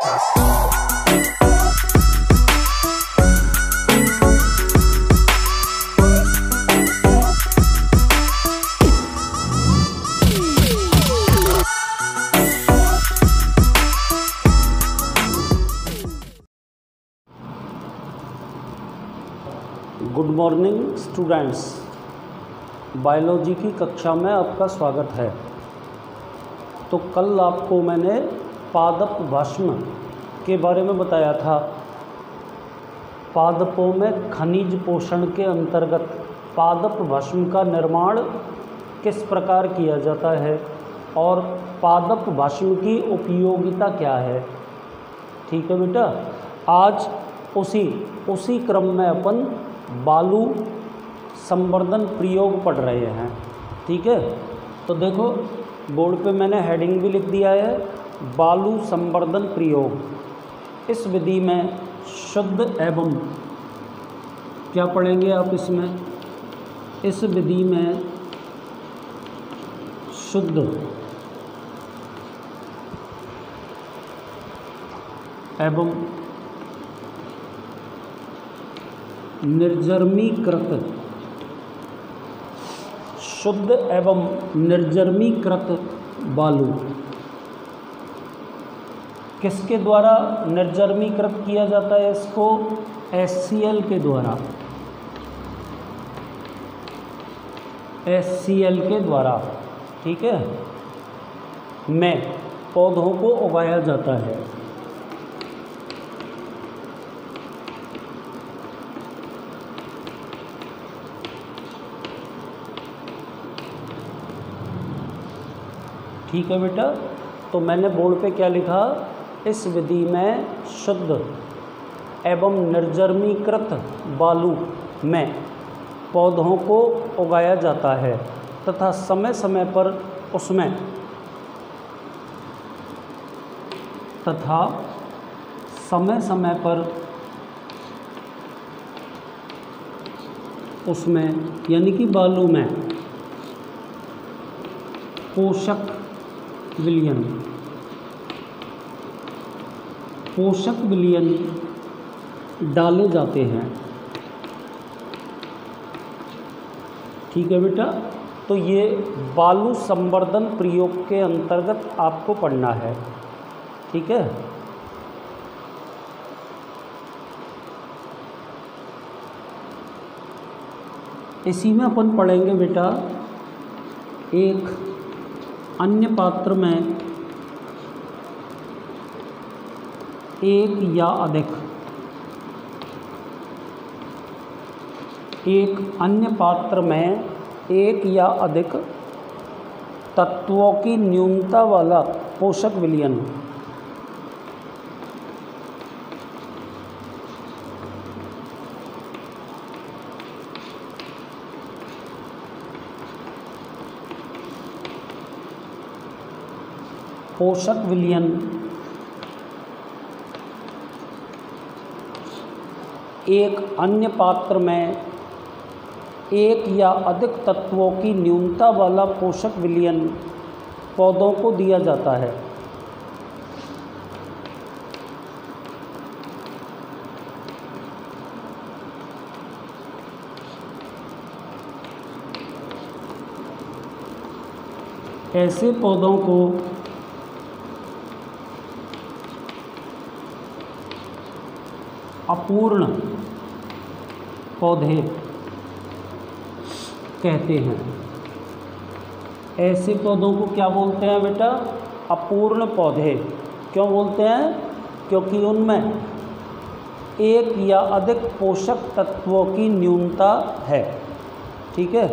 Good morning students, biology की कक्षा में आपका स्वागत है। तो कल आपको मैंने पादप भस्म के बारे में बताया था। पादपों में खनिज पोषण के अंतर्गत पादप भस्म का निर्माण किस प्रकार किया जाता है और पादप भस्म की उपयोगिता क्या है। ठीक है बेटा, आज उसी क्रम में अपन बालू संवर्धन प्रयोग पढ़ रहे हैं। ठीक है, तो देखो बोर्ड पे मैंने हेडिंग भी लिख दिया है, बालू संवर्धन प्रयोग। इस विधि में शुद्ध एवं क्या पढ़ेंगे आप इसमें, इस विधि में शुद्ध एवं निर्जर्मीकृत, शुद्ध एवं निर्जर्मीकृत बालू किसके द्वारा निर्जर्मीकृत किया जाता है? इसको HCl के द्वारा, HCl के द्वारा, ठीक है, में पौधों को उगाया जाता है। ठीक है बेटा, तो मैंने बोर्ड पे क्या लिखा, इस विधि में शुद्ध एवं निर्जर्मीकृत बालू में पौधों को उगाया जाता है तथा समय समय पर उसमें यानी कि बालू में पोषक विलयन डाले जाते हैं। ठीक है बेटा, तो ये बालू संवर्धन प्रयोग के अंतर्गत आपको पढ़ना है। ठीक है, इसी में अपन पढ़ेंगे बेटा, एक अन्य पात्र में एक या अधिक तत्वों की न्यूनता वाला पोषक विलयन। पोषक विलयन एक अन्य पात्र में एक या अधिक तत्वों की न्यूनता वाला पोषक विलयन पौधों को दिया जाता है। ऐसे पौधों को अपूर्ण पौधे कहते हैं। ऐसे पौधों को क्या बोलते हैं बेटा? अपूर्ण पौधे। क्यों बोलते हैं? क्योंकि उनमें एक या अधिक पोषक तत्वों की न्यूनता है। ठीक है,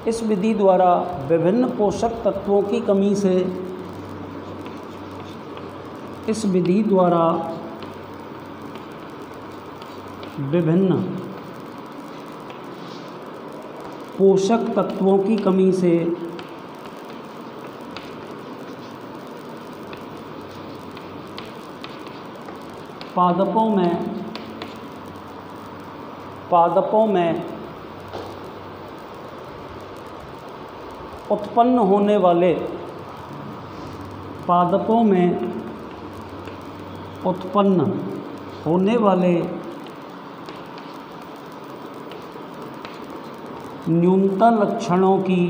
इस विधि द्वारा विभिन्न पोषक तत्वों की कमी से विभिन्न पोषक तत्वों की कमी से पादपों में उत्पन्न होने वाले उत्पन्न होने वाले न्यूनता लक्षणों की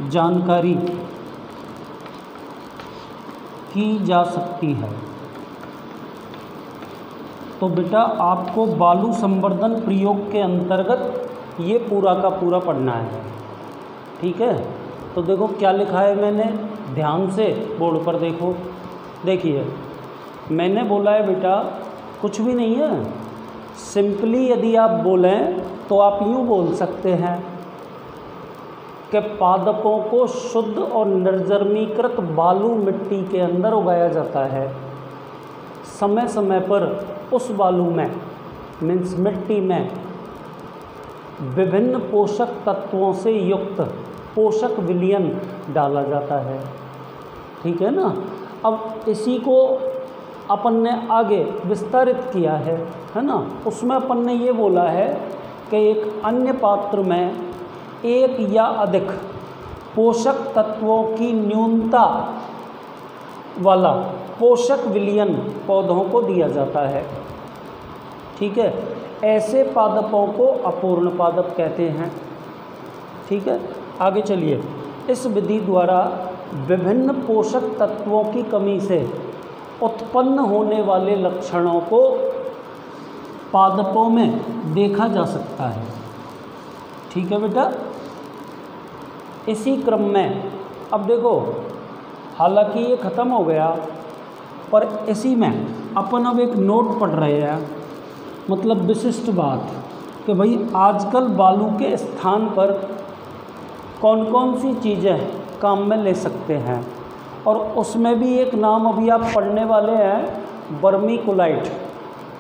जानकारी की जा सकती है। तो बेटा आपको बालू संवर्धन प्रयोग के अंतर्गत ये पूरा का पूरा पढ़ना है, ठीक है। तो देखो क्या लिखा है मैंने, ध्यान से बोर्ड पर देखो। देखिए मैंने बोला है बेटा कुछ भी नहीं है, सिंपली यदि आप बोलें तो आप यूँ बोल सकते हैं कि पादपों को शुद्ध और निर्जमीकृत बालू मिट्टी के अंदर उगाया जाता है। समय समय पर उस बालू में मीन्स मिट्टी में विभिन्न पोषक तत्वों से युक्त पोषक विलयन डाला जाता है, ठीक है ना। अब इसी को अपन ने आगे विस्तारित किया है ना। उसमें अपन ने ये बोला है कि एक अन्य पात्र में एक या अधिक पोषक तत्वों की न्यूनता वाला पोषक विलयन पौधों को दिया जाता है, ठीक है। ऐसे पादपों को अपूर्ण पादप कहते हैं, ठीक है। आगे चलिए। इस विधि द्वारा विभिन्न पोषक तत्वों की कमी से उत्पन्न होने वाले लक्षणों को पादपों में देखा जा सकता है, ठीक है बेटा। इसी क्रम में अब देखो, हालांकि ये ख़त्म हो गया, पर इसी में अपन अब एक नोट पढ़ रहे हैं, मतलब विशिष्ट बात कि भाई आजकल बालू के स्थान पर कौन कौन सी चीज़ें काम में ले सकते हैं। और उसमें भी एक नाम अभी आप पढ़ने वाले हैं, वर्मीकुलाइट,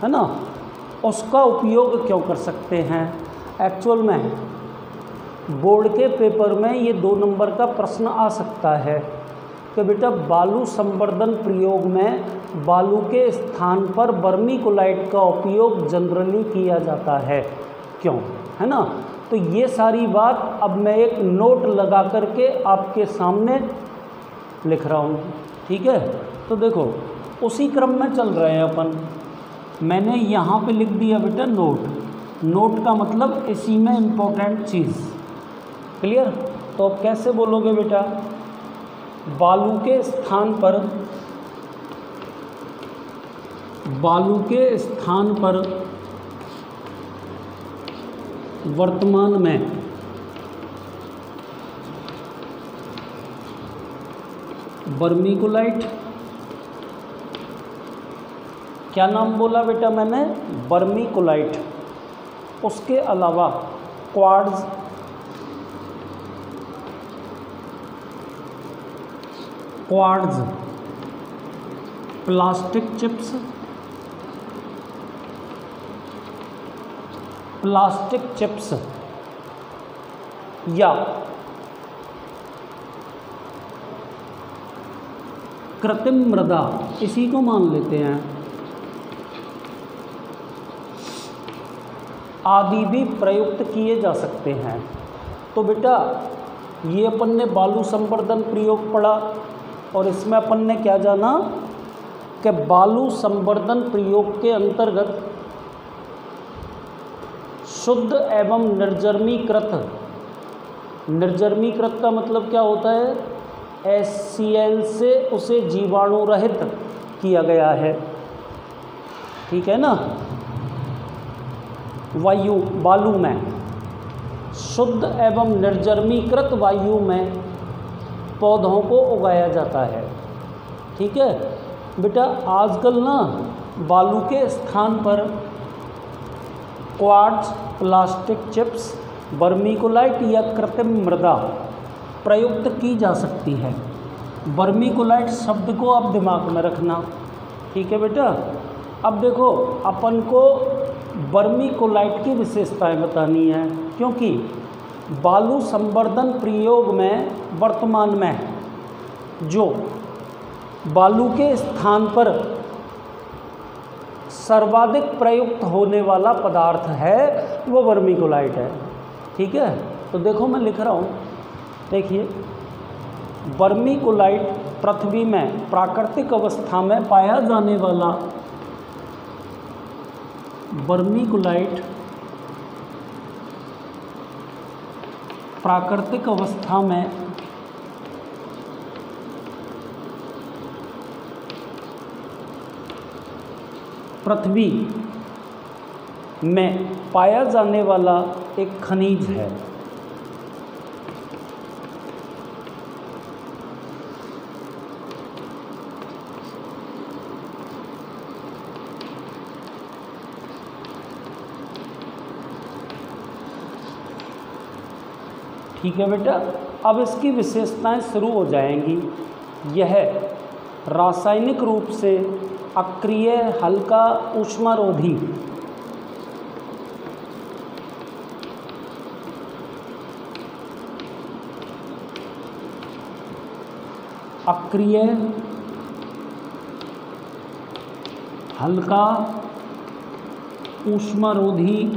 है ना। उसका उपयोग क्यों कर सकते हैं। एक्चुअल में बोर्ड के पेपर में ये 2 नंबर का प्रश्न आ सकता है कि बेटा बालू संवर्धन प्रयोग में बालू के स्थान पर वर्मीकुलाइट का उपयोग जनरली किया जाता है, क्यों, है ना। तो ये सारी बात अब मैं एक नोट लगा करके आपके सामने लिख रहा हूँ, ठीक है। तो देखो उसी क्रम में चल रहे हैं अपन। मैंने यहाँ पे लिख दिया बेटा नोट। नोट का मतलब इसी में इम्पोर्टेंट चीज़, क्लियर। तो अब कैसे बोलोगे बेटा, बालू के स्थान पर वर्तमान में वर्मीकुलाइट, क्या नाम बोला बेटा मैंने, वर्मीकुलाइट। उसके अलावा क्वार्ट्ज, प्लास्टिक चिप्स या कृत्रिम मृदा, इसी को मान लेते हैं, आदि भी प्रयुक्त किए जा सकते हैं। तो बेटा ये अपन ने बालू संवर्धन प्रयोग पढ़ा, और इसमें अपन ने क्या जाना कि बालू संवर्धन प्रयोग के अंतर्गत शुद्ध एवं निर्जमीकृत का मतलब क्या होता है, HCl से उसे जीवाणु रहित किया गया है, ठीक है ना। वायु बालू में शुद्ध एवं निर्जमीकृत वायु में पौधों को उगाया जाता है, ठीक है बेटा। आजकल ना बालू के स्थान पर क्वार्ट्ज, प्लास्टिक चिप्स, वर्मीकुलाइट या कृत्रिम मृदा प्रयुक्त की जा सकती है। वर्मीकुलाइट शब्द को आप दिमाग में रखना, ठीक है बेटा। अब देखो अपन को वर्मीकुलाइट की विशेषताएं बतानी है, क्योंकि बालू संवर्धन प्रयोग में वर्तमान में जो बालू के स्थान पर सर्वाधिक प्रयुक्त होने वाला पदार्थ है वो वर्मीकुलाइट है, ठीक है। तो देखो मैं लिख रहा हूँ, देखिए वर्मीकुलाइट पृथ्वी में प्राकृतिक अवस्था में पाया जाने वाला वर्मीकुलाइट प्राकृतिक अवस्था में पृथ्वी में पाया जाने वाला एक खनिज है। ठीक है बेटा, अब इसकी विशेषताएं शुरू हो जाएंगी। यह रासायनिक रूप से अक्रिय, हल्का, ऊष्मारोधी, अक्रिय, हल्का, ऊष्मारोधी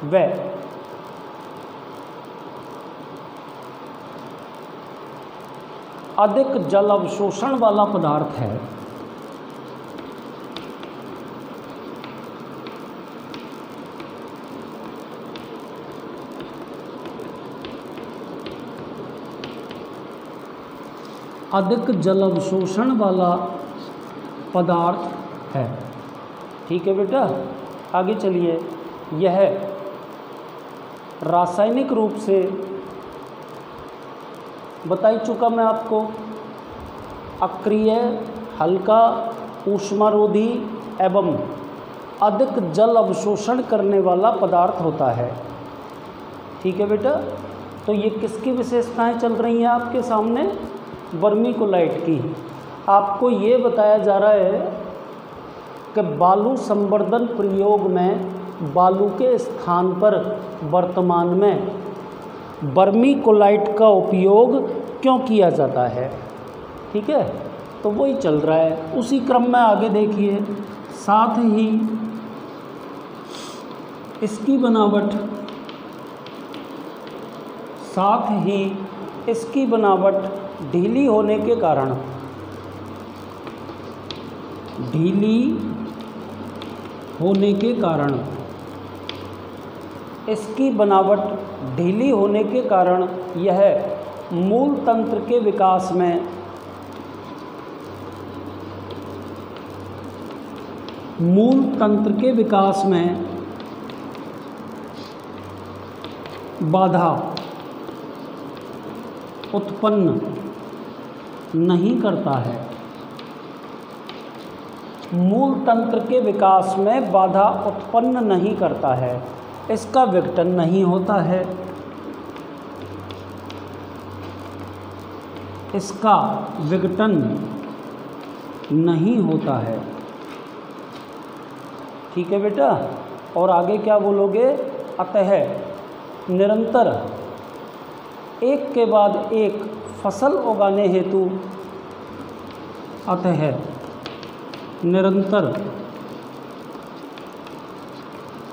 व अधिक जल अवशोषण वाला पदार्थ है। अधिक जल अवशोषण वाला पदार्थ है। ठीक है बेटा, आगे चलिए। यह रासायनिक रूप से बता ही चुका मैं आपको, अक्रिय, हल्का, ऊष्मारोधी एवं अधिक जल अवशोषण करने वाला पदार्थ होता है। ठीक है बेटा, तो ये किसकी विशेषताएं चल रही हैं आपके सामने? वर्मीकुलाइट की। आपको ये बताया जा रहा है कि बालू संवर्धन प्रयोग में बालू के स्थान पर वर्तमान में वर्मीकुलाइट का उपयोग क्यों किया जाता है। ठीक है, तो वही चल रहा है। उसी क्रम में आगे देखिए, साथ ही इसकी बनावट ढीली होने के कारण इसकी बनावट ढीली होने के कारण यह मूल तंत्र के विकास में बाधा उत्पन्न नहीं करता है। मूल तंत्र के विकास में बाधा उत्पन्न नहीं करता है, इसका विघटन नहीं होता है, इसका विघटन नहीं होता है। ठीक है बेटा, और आगे क्या बोलोगे? अतः निरंतर एक के बाद एक फसल उगाने हेतु निरंतर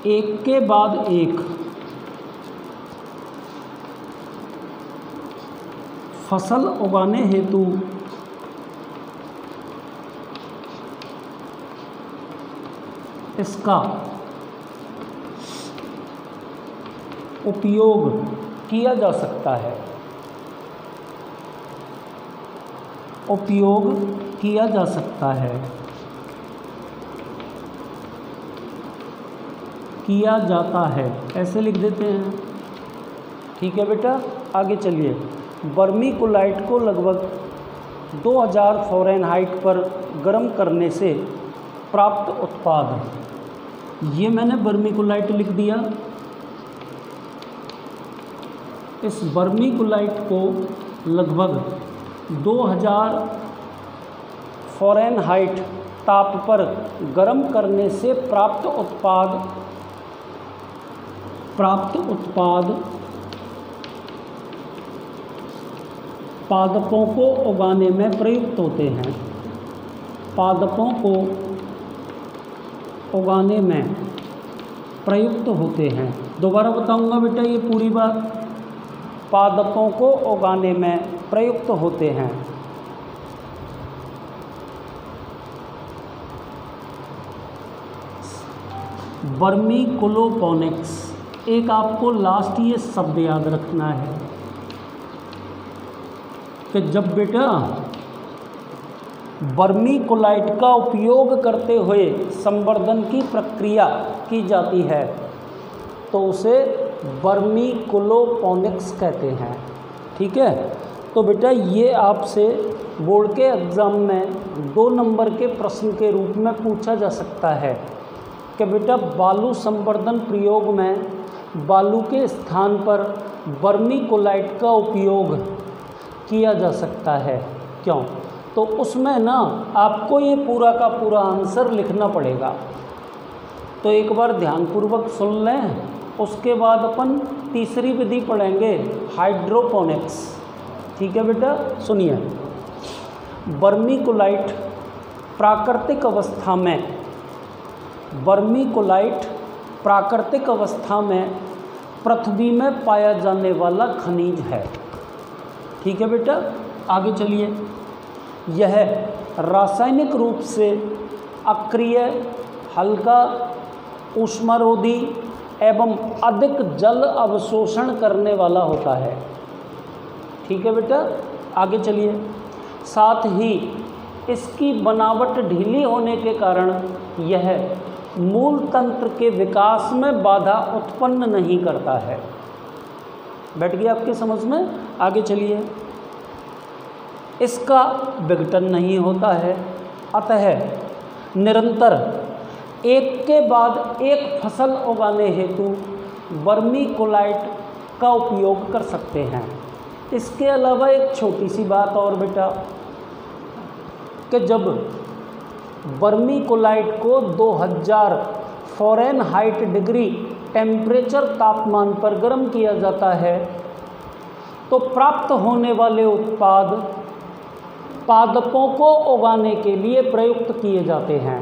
एक के बाद एक फसल उगाने हेतु इसका उपयोग किया जा सकता है। उपयोग किया जा सकता है, किया जाता है, ऐसे लिख देते हैं। ठीक है बेटा, आगे चलिए। वर्मीकुलाइट को लगभग 2000 फ़ारेनहाइट पर गर्म करने से प्राप्त उत्पाद, ये मैंने वर्मीकुलाइट लिख दिया। इस वर्मीकुलाइट को लगभग 2000 फ़ारेनहाइट ताप पर गर्म करने से प्राप्त उत्पाद पादपों को उगाने में प्रयुक्त होते हैं। पादपों को उगाने में प्रयुक्त होते हैं। दोबारा बताऊंगा बेटा ये पूरी बात, पादपों को उगाने में प्रयुक्त होते हैं। वर्मीकोलोपोनिक्स, एक आपको लास्ट ये शब्द याद रखना है कि जब बेटा वर्मीकोलाइट का उपयोग करते हुए संवर्धन की प्रक्रिया की जाती है तो उसे वर्मीकोलोपोनिक्स कहते हैं। ठीक है, तो बेटा ये आपसे बोर्ड के एग्ज़ाम में 2 नंबर के प्रश्न के रूप में पूछा जा सकता है कि बेटा बालू संवर्धन प्रयोग में बालू के स्थान पर वर्मीकोलाइट का उपयोग किया जा सकता है, क्यों? तो उसमें ना आपको ये पूरा का पूरा आंसर लिखना पड़ेगा। तो एक बार ध्यानपूर्वक सुन लें, उसके बाद अपन तीसरी विधि पढ़ेंगे, हाइड्रोपोनिक्स। ठीक है बेटा, सुनिए। वर्मीकोलाइट प्राकृतिक अवस्था में, वर्मीकोलाइट प्राकृतिक अवस्था में पृथ्वी में पाया जाने वाला खनिज है। ठीक है बेटा, आगे चलिए। यह रासायनिक रूप से अक्रिय, हल्का, ऊष्मारोधी एवं अधिक जल अवशोषण करने वाला होता है। ठीक है बेटा, आगे चलिए। साथ ही इसकी बनावट ढीली होने के कारण यह मूल तंत्र के विकास में बाधा उत्पन्न नहीं करता है। बैठ गया आपकी समझ में? आगे चलिए। इसका विघटन नहीं होता है, अतः निरंतर एक के बाद एक फसल उगाने हेतु वर्मीकोलाइट का उपयोग कर सकते हैं। इसके अलावा एक छोटी सी बात और बेटा, कि जब वर्मीकोलाइट को 2000 फ़ारेनहाइट डिग्री टेम्परेचर तापमान पर गर्म किया जाता है तो प्राप्त होने वाले उत्पाद पादपों को उगाने के लिए प्रयुक्त किए जाते हैं।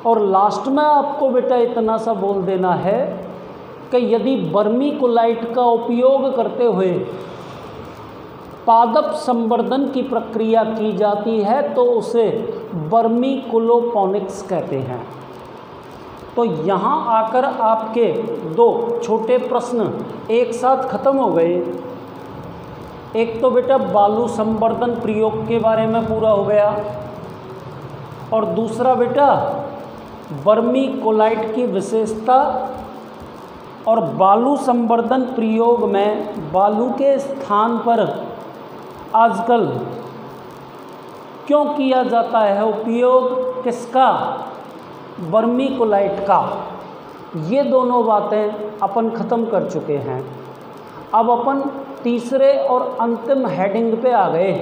और लास्ट में आपको बेटा इतना सा बोल देना है कि यदि वर्मीकोलाइट का उपयोग करते हुए पादप संवर्धन की प्रक्रिया की जाती है तो उसे वर्मीकोलोपोनिक्स कहते हैं। तो यहाँ आकर आपके 2 छोटे प्रश्न एक साथ खत्म हो गए। एक तो बेटा बालू संवर्धन प्रयोग के बारे में पूरा हो गया, और दूसरा बेटा वर्मीकोलाइट की विशेषता और बालू संवर्धन प्रयोग में बालू के स्थान पर आजकल क्यों किया जाता है उपयोग, किसका? वर्मीकोलाइट का। ये दोनों बातें अपन ख़त्म कर चुके हैं। अब अपन तीसरे और अंतिम हेडिंग पे आ गए,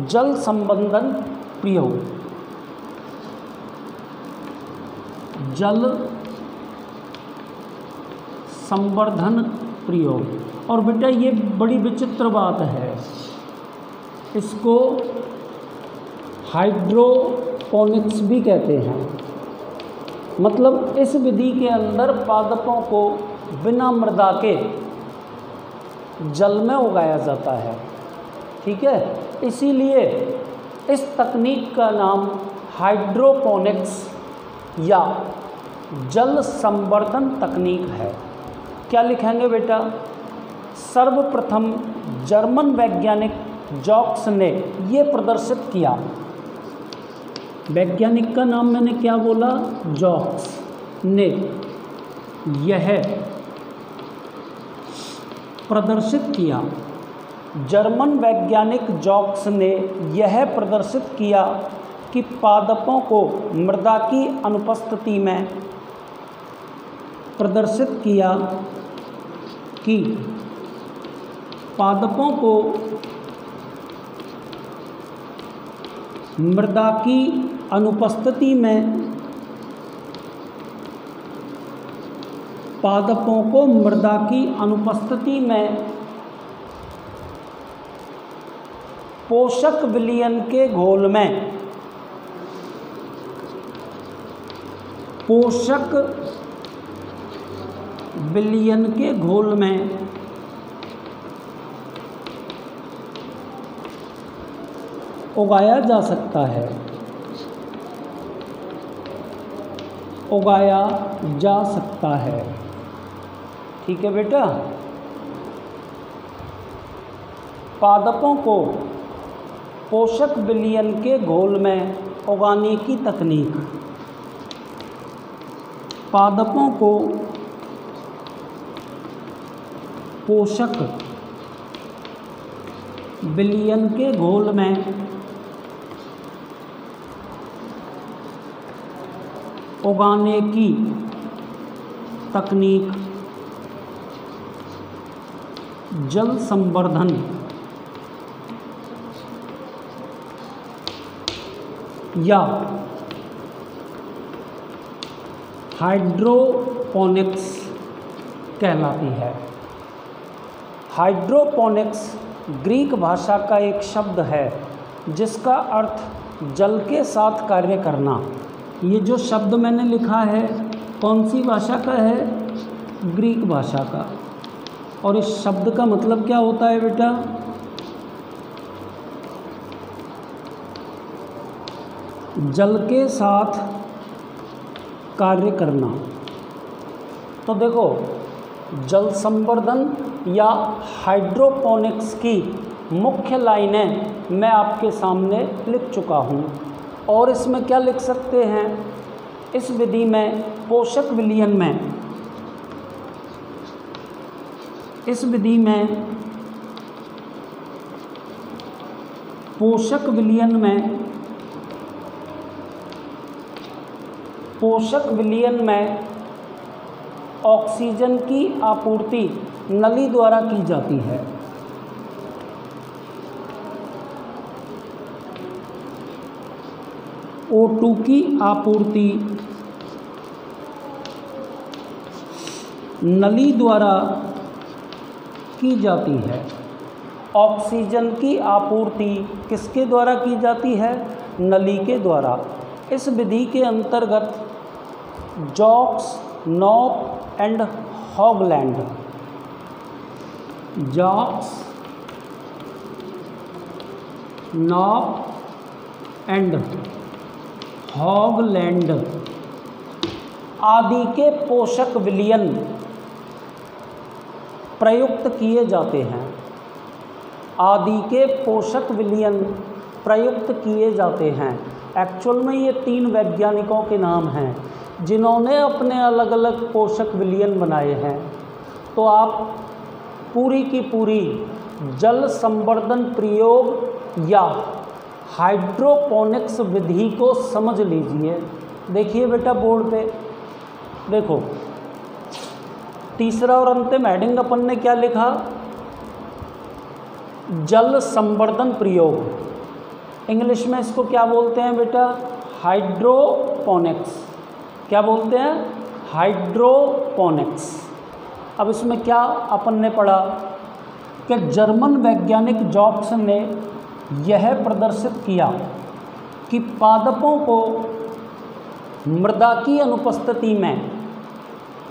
जल संवर्धन प्रयोग। जल संवर्धन प्रयोग। और बेटा ये बड़ी विचित्र बात है, इसको हाइड्रोपोनिक्स भी कहते हैं। मतलब इस विधि के अंदर पादपों को बिना मृदा के जल में उगाया जाता है। ठीक है, इसीलिए इस तकनीक का नाम हाइड्रोपोनिक्स या जल संवर्धन तकनीक है। क्या लिखेंगे बेटा? सर्वप्रथम जर्मन वैज्ञानिक जॉक्स ने ये प्रदर्शित किया। वैज्ञानिक का नाम मैंने क्या बोला? जॉक्स ने यह प्रदर्शित किया। जर्मन वैज्ञानिक जॉक्स ने यह प्रदर्शित किया कि पादपों को मृदा की अनुपस्थिति में प्रदर्शित किया कि पादपों को मृदा की अनुपस्थिति में पादपों को मृदा की अनुपस्थिति में पोषक विलयन के घोल में पोषक विलयन के घोल में उगाया जा सकता है, उगाया जा सकता है। ठीक है बेटा। पादपों को पोषक विलयन के घोल में उगाने की तकनीक। पादपों को पोषक विलयन के घोल में उगाने की तकनीक जल संवर्धन या हाइड्रोपोनिक्स कहलाती है। हाइड्रोपोनिक्स ग्रीक भाषा का एक शब्द है जिसका अर्थ जल के साथ कार्य करना। ये जो शब्द मैंने लिखा है कौन सी भाषा का है? ग्रीक भाषा का। और इस शब्द का मतलब क्या होता है बेटा? जल के साथ कार्य करना। तो देखो, जल संवर्धन या हाइड्रोपोनिक्स की मुख्य लाइनें मैं आपके सामने लिख चुका हूँ। और इसमें क्या लिख सकते हैं? इस विधि में पोषक विलयन में, इस विधि में पोषक विलयन में, पोषक विलयन में ऑक्सीजन की आपूर्ति नली द्वारा की जाती है। O2 की आपूर्ति नली द्वारा की जाती है। ऑक्सीजन की आपूर्ति किसके द्वारा की जाती है? नली के द्वारा। इस विधि के अंतर्गत जॉक्स, नॉप एंड हॉगलैंड, जॉक्स, नॉप एंड हॉगलैंड आदि के पोषक विलयन प्रयुक्त किए जाते हैं। आदि के पोषक विलयन प्रयुक्त किए जाते हैं। एक्चुअल में ये 3 वैज्ञानिकों के नाम हैं जिन्होंने अपने अलग अलग पोषक विलयन बनाए हैं। तो आप पूरी की पूरी जल संवर्धन प्रयोग या हाइड्रोपोनिक्स विधि को समझ लीजिए। देखिए बेटा बोर्ड पे, देखो तीसरा और अंतिम हेडिंग अपन ने क्या लिखा? जल संवर्धन प्रयोग। इंग्लिश में इसको क्या बोलते हैं बेटा? हाइड्रोपोनिक्स। क्या बोलते हैं? हाइड्रोपोनिक्स। अब इसमें क्या अपन ने पढ़ा कि जर्मन वैज्ञानिक जॉब्स ने यह प्रदर्शित किया कि पादपों को मृदा की अनुपस्थिति में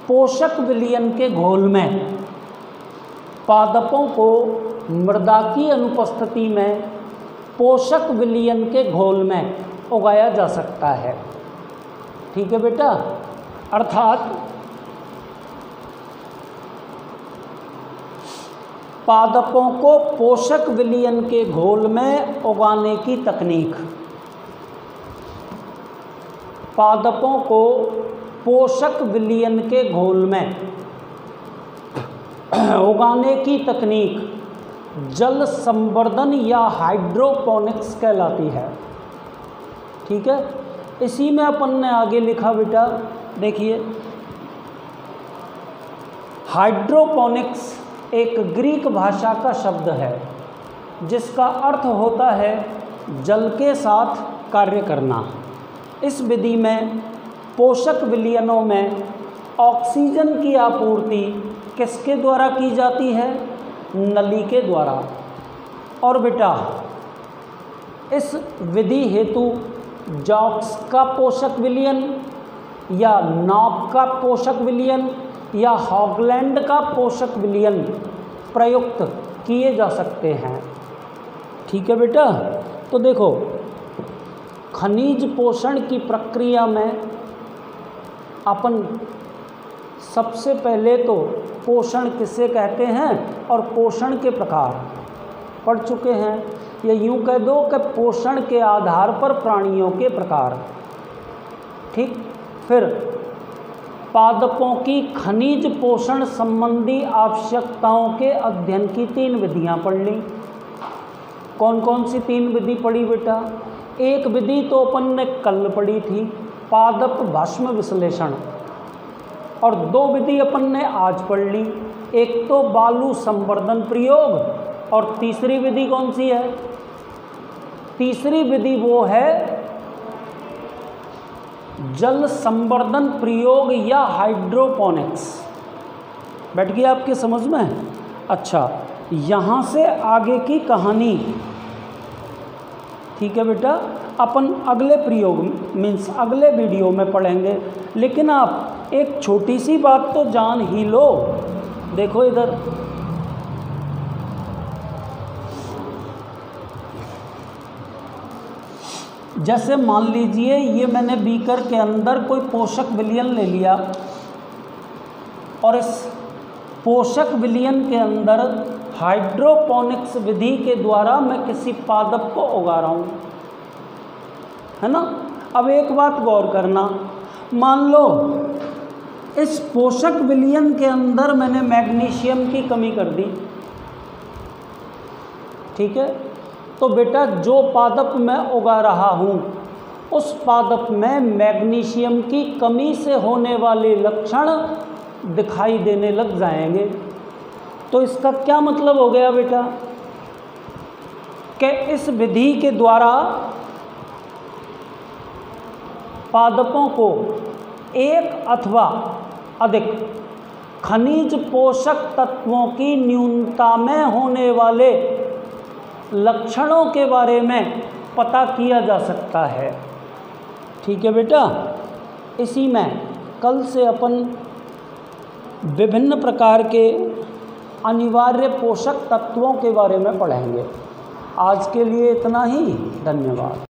पोषक विलयन के घोल में, पादपों को मृदा की अनुपस्थिति में पोषक विलयन के घोल में उगाया जा सकता है। ठीक है बेटा। अर्थात पादपों को पोषक विलयन के घोल में उगाने की तकनीक, पादपों को पोषक विलयन के घोल में उगाने की तकनीक जल संवर्धन या हाइड्रोपोनिक्स कहलाती है। ठीक है। इसी में अपन ने आगे लिखा बेटा, देखिए हाइड्रोपोनिक्स एक ग्रीक भाषा का शब्द है जिसका अर्थ होता है जल के साथ कार्य करना। इस विधि में पोषक विलयनों में ऑक्सीजन की आपूर्ति किसके द्वारा की जाती है? नली के द्वारा। और बेटा इस विधि हेतु जॉक्स का पोषक विलयन या नॉप का पोषक विलयन या हॉगलैंड का पोषक विलयन प्रयुक्त किए जा सकते हैं। ठीक है बेटा, तो देखो खनिज पोषण की प्रक्रिया में अपन सबसे पहले तो पोषण किसे कहते हैं और पोषण के प्रकार पढ़ चुके हैं, या यूँ कह दो कि पोषण के आधार पर प्राणियों के प्रकार। ठीक, फिर पादपों की खनिज पोषण संबंधी आवश्यकताओं के अध्ययन की 3 विधियां पढ़ ली। कौन कौन सी 3 विधि पढ़ी बेटा? एक विधि तो अपन ने कल पढ़ी थी, पादप भस्म विश्लेषण, और 2 विधि अपन ने आज पढ़ ली, एक तो बालू संवर्धन प्रयोग और तीसरी विधि कौन सी है? तीसरी विधि वो है जल संवर्धन प्रयोग या हाइड्रोपोनिक्स। बैठ गया आपके समझ में? अच्छा, यहाँ से आगे की कहानी, ठीक है बेटा, अपन अगले प्रयोग मीन्स अगले वीडियो में पढ़ेंगे। लेकिन आप एक छोटी सी बात तो जान ही लो। देखो इधर, जैसे मान लीजिए ये मैंने बीकर के अंदर कोई पोषक विलयन ले लिया और इस पोषक विलयन के अंदर हाइड्रोपोनिक्स विधि के द्वारा मैं किसी पादप को उगा रहा हूँ, है ना। अब एक बात गौर करना, मान लो इस पोषक विलयन के अंदर मैंने मैग्नीशियम की कमी कर दी, ठीक है, तो बेटा जो पादप मैं उगा रहा हूँ उस पादप में मैग्नीशियम की कमी से होने वाले लक्षण दिखाई देने लग जाएंगे। तो इसका क्या मतलब हो गया बेटा कि इस विधि के द्वारा पादपों को एक अथवा अधिक खनिज पोषक तत्वों की न्यूनता में होने वाले लक्षणों के बारे में पता किया जा सकता है। ठीक है बेटा, इसी में कल से अपन विभिन्न प्रकार के अनिवार्य पोषक तत्वों के बारे में पढ़ेंगे। आज के लिए इतना ही, धन्यवाद।